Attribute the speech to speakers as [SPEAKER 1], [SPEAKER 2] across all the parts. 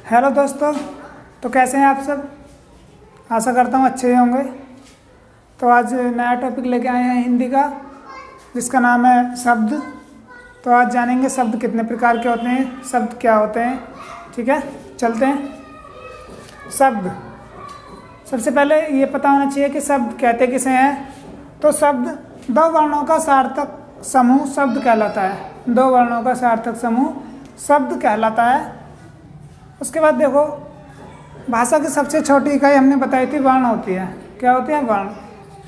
[SPEAKER 1] Hello दोस्तों, तो कैसे हैं आप सब। आशा करता हूँ अच्छे ही होंगे। तो आज नया टॉपिक लेके आए हैं हिंदी का, जिसका नाम है शब्द। तो आज जानेंगे शब्द कितने प्रकार के होते हैं, शब्द क्या होते हैं। ठीक है, चलते हैं। शब्द, सबसे पहले ये पता होना चाहिए कि शब्द कहते किसे हैं। तो शब्द दो वर्णों का सार्थक समूह शब्द कहलाता है। दो वर्णों का सार्थक समूह शब्द कहलाता है। उसके बाद देखो, भाषा की सबसे छोटी इकाई हमने बताई थी वर्ण होती है। क्या होती है? वर्ण।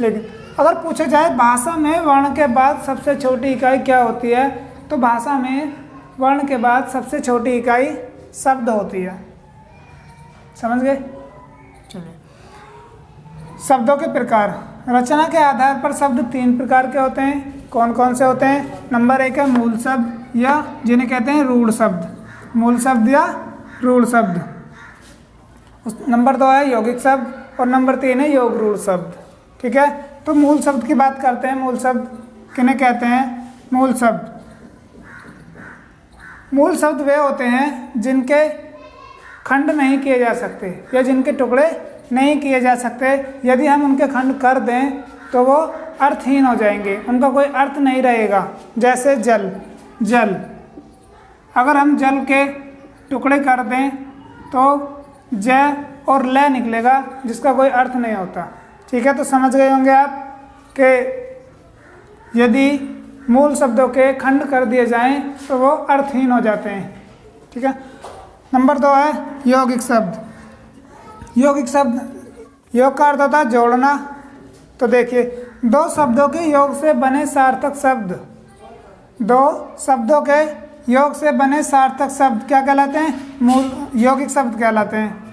[SPEAKER 1] लेकिन अगर पूछा जाए भाषा में वर्ण के बाद सबसे छोटी इकाई क्या होती है, तो भाषा में वर्ण के बाद सबसे छोटी इकाई शब्द होती है। समझ गए? चलिए, शब्दों के प्रकार। रचना के आधार पर शब्द तीन प्रकार के होते हैं। कौन कौन से होते हैं? नंबर 1 है मूल शब्द, या जिन्हें कहते हैं रूढ़ शब्द। मूल शब्द या रूढ़ शब्द। नंबर 2 है यौगिक शब्द, और नंबर 3 है योग रूढ़ शब्द। ठीक है, तो मूल शब्द की बात करते हैं। मूल शब्द किन्हें कहते हैं? मूल शब्द, मूल शब्द वे होते हैं जिनके खंड नहीं किए जा सकते, या जिनके टुकड़े नहीं किए जा सकते। यदि हम उनके खंड कर दें तो वो अर्थहीन हो जाएंगे, उनका कोई अर्थ नहीं रहेगा। जैसे जल। जल, अगर हम जल के टुकड़े कर दें तो ज और ल निकलेगा, जिसका कोई अर्थ नहीं होता। ठीक है, तो समझ गए होंगे आप कि यदि मूल शब्दों के खंड कर दिए जाएं तो वो अर्थहीन हो जाते हैं। ठीक है, नंबर 2 है यौगिक शब्द। यौगिक शब्द, योग का अर्थ होता है जोड़ना। तो देखिए, दो शब्दों के योग से बने सार्थक शब्द, दो शब्दों के योग से बने सार्थक शब्द क्या कहलाते हैं? मूल यौगिक शब्द कहलाते हैं।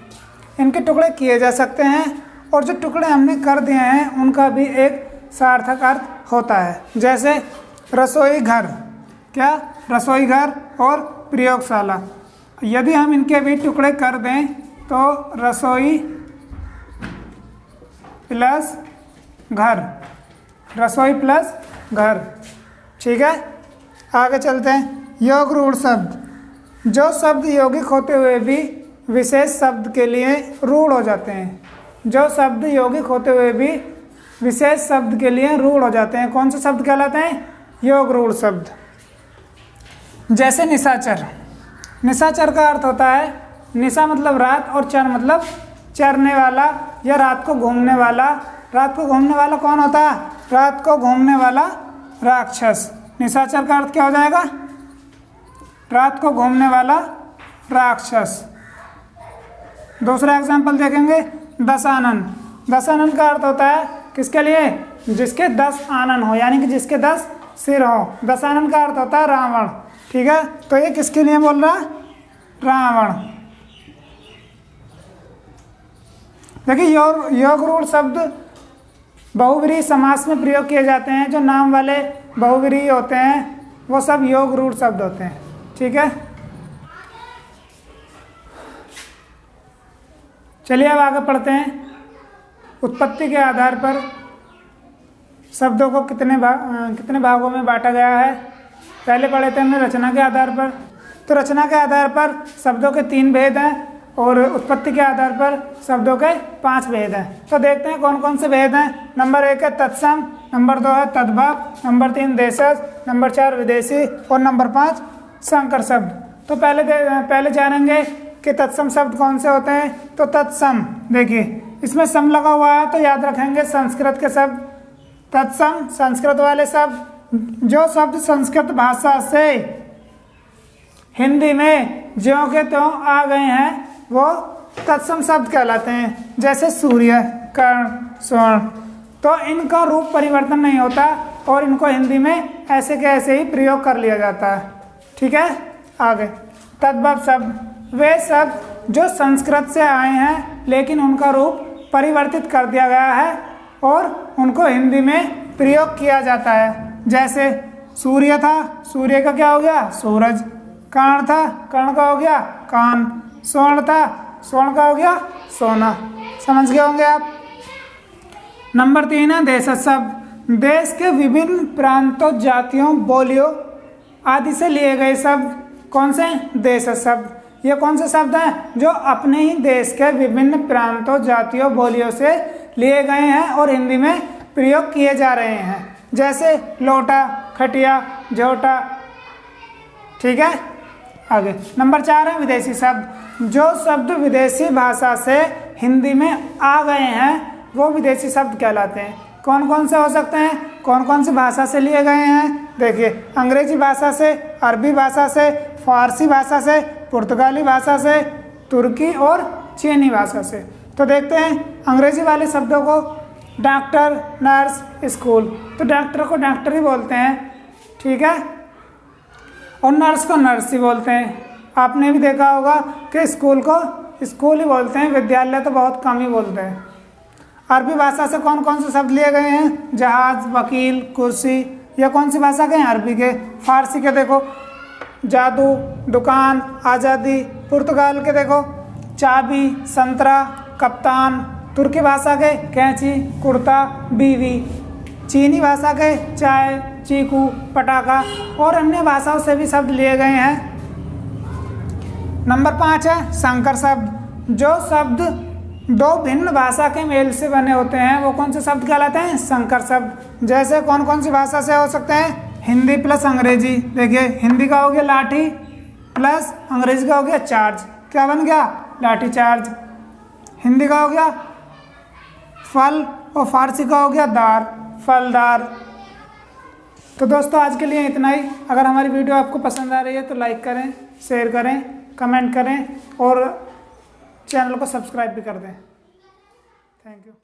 [SPEAKER 1] इनके टुकड़े किए जा सकते हैं, और जो टुकड़े हमने कर दिए हैं उनका भी एक सार्थक अर्थ होता है। जैसे रसोई घर। क्या? रसोई घर और प्रयोगशाला। यदि हम इनके भी टुकड़े कर दें तो रसोई प्लस घर, रसोई प्लस घर। ठीक है, आगे चलते हैं। योग रूढ़ शब्द, जो शब्द यौगिक होते हुए भी विशेष शब्द के लिए रूढ़ हो जाते हैं। जो शब्द यौगिक होते हुए भी विशेष शब्द के लिए रूढ़ हो जाते हैं, कौन से शब्द कहलाते हैं? योग रूढ़ शब्द। जैसे निशाचर। निशाचर का अर्थ होता है, निशा मतलब रात और चर मतलब चरने वाला या रात को घूमने वाला। रात को घूमने वाला कौन होता है? रात को घूमने वाला राक्षस। निशाचर का अर्थ क्या हो जाएगा? रात को घूमने वाला राक्षस। दूसरा एग्जाम्पल देखेंगे, दशानन। दशानन का अर्थ होता है किसके लिए? जिसके 10 आनन हो, यानी कि जिसके 10 सिर हो। दशानन का अर्थ होता है रावण। ठीक है, तो ये किसके लिए बोल रहा है? रावण। देखिए, योग रूढ़ शब्द बहुव्रीहि समास में प्रयोग किए जाते हैं। जो नाम वाले बहुव्रीहि होते हैं वो सब योग रूढ़ शब्द होते हैं। ठीक है, चलिए अब आगे पढ़ते हैं। उत्पत्ति के आधार पर शब्दों को कितने भागों में बांटा गया है। पहले पढ़े थे हमने रचना के आधार पर। तो रचना के आधार पर शब्दों के 3 भेद हैं, और उत्पत्ति के आधार पर शब्दों के 5 भेद हैं। तो देखते हैं कौन कौन से भेद हैं। नंबर 1 है तत्सम, नंबर 2 है तद्भव, नंबर 3 देशज, नंबर 4 विदेशी, और नंबर 5 संकर शब्द। तो पहले जानेंगे कि तत्सम शब्द कौन से होते हैं। तो तत्सम, देखिए इसमें सम लगा हुआ है तो याद रखेंगे संस्कृत के शब्द। तत्सम संस्कृत वाले शब्द। जो शब्द संस्कृत भाषा से हिंदी में ज्यों के त्यों आ गए हैं वो तत्सम शब्द कहलाते हैं। जैसे सूर्य, कर्ण, स्वर्ण। तो इनका रूप परिवर्तन नहीं होता, और इनको हिंदी में ऐसे के ऐसे ही प्रयोग कर लिया जाता है। ठीक है, आगे तद्भव शब्द, वे शब्द जो संस्कृत से आए हैं लेकिन उनका रूप परिवर्तित कर दिया गया है और उनको हिंदी में प्रयोग किया जाता है। जैसे सूर्य था, सूर्य का क्या हो गया? सूरज। कर्ण था, कर्ण का हो गया कान। स्वर्ण था, स्वर्ण का हो गया सोना। समझ गए होंगे आप। नंबर 3 है देशज शब्द। देश के विभिन्न प्रांतों, जातियों, बोलियों आदि से लिए गए शब्द कौन से? देशज शब्द। ये कौन से शब्द हैं जो अपने ही देश के विभिन्न प्रांतों, जातियों, बोलियों से लिए गए हैं और हिंदी में प्रयोग किए जा रहे हैं, जैसे लोटा, खटिया, झोटा। ठीक है, आगे नंबर 4 है विदेशी शब्द। जो शब्द विदेशी भाषा से हिंदी में आ गए हैं वो विदेशी शब्द कहलाते हैं। कौन कौन से हो सकते हैं, कौन कौन सी भाषा से लिए गए हैं? देखिए, अंग्रेजी भाषा से, अरबी भाषा से, फारसी भाषा से, पुर्तगाली भाषा से, तुर्की और चीनी भाषा से। तो देखते हैं अंग्रेजी वाले शब्दों को। Doctor, nurse, school. तो डॉक्टर को डॉक्टर ही बोलते हैं, ठीक है, और नर्स को नर्स ही बोलते हैं। आपने भी देखा होगा कि स्कूल को स्कूल ही बोलते हैं, विद्यालय तो बहुत कम ही बोलते हैं। अरबी भाषा से कौन कौन से शब्द लिए गए हैं? जहाज, वकील, कुर्सी। यह कौन सी भाषा के हैं? अरबी के। फारसी के देखो जादू, दुकान, आज़ादी। पुर्तगाल के देखो चाबी, संतरा, कप्तान। तुर्की भाषा के कैंची, कुर्ता, बीवी। चीनी भाषा के चाय, चीकू, पटाखा और अन्य भाषाओं से भी शब्द लिए गए हैं। नंबर 5 है संकर शब्द। जो शब्द दो भिन्न भाषा के मेल से बने होते हैं वो कौन से शब्द कहलाते हैं? संकर शब्द। जैसे कौन कौन सी भाषा से हो सकते हैं? हिंदी प्लस अंग्रेजी। देखिए, हिंदी का हो गया लाठी प्लस अंग्रेजी का हो गया चार्ज। क्या बन गया? लाठी चार्ज। हिंदी का हो गया फल और फारसी का हो गया दार, फलदार। तो दोस्तों आज के लिए इतना ही। अगर हमारी वीडियो आपको पसंद आ रही है तो लाइक करें, शेयर करें, कमेंट करें और चैनल को सब्सक्राइब भी कर दें। Thank you.